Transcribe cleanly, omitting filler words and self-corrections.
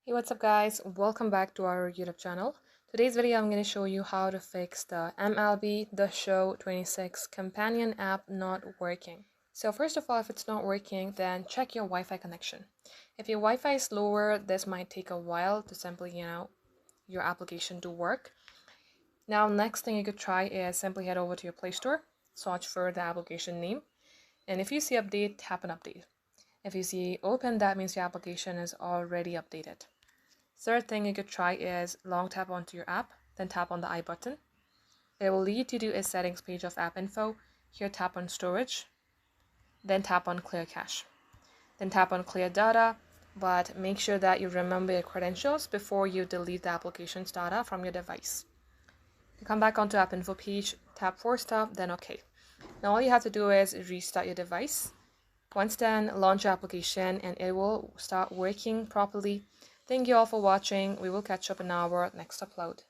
Hey, what's up guys? Welcome back to our YouTube channel. Today's video I'm going to show you how to fix the MLB The Show 26 companion app not working. So first of all, if it's not working, then check your Wi-Fi connection. If your Wi-Fi is slower, this might take a while to simply, your application to work. Now, next thing you could try is simply head over to your Play Store, search for the application name, and if you see update, tap on update. If you see open, that means your application is already updated. Third thing you could try is long tap onto your app, then tap on the I button. It will lead you to a settings page of app info. Here tap on storage, then tap on clear cache. Then tap on clear data, but make sure that you remember your credentials before you delete the application's data from your device. You come back onto app info page, tap force stop, then OK. Now all you have to do is restart your device. Once done, launch your application and it will start working properly. Thank you all for watching. We will catch up in our next upload.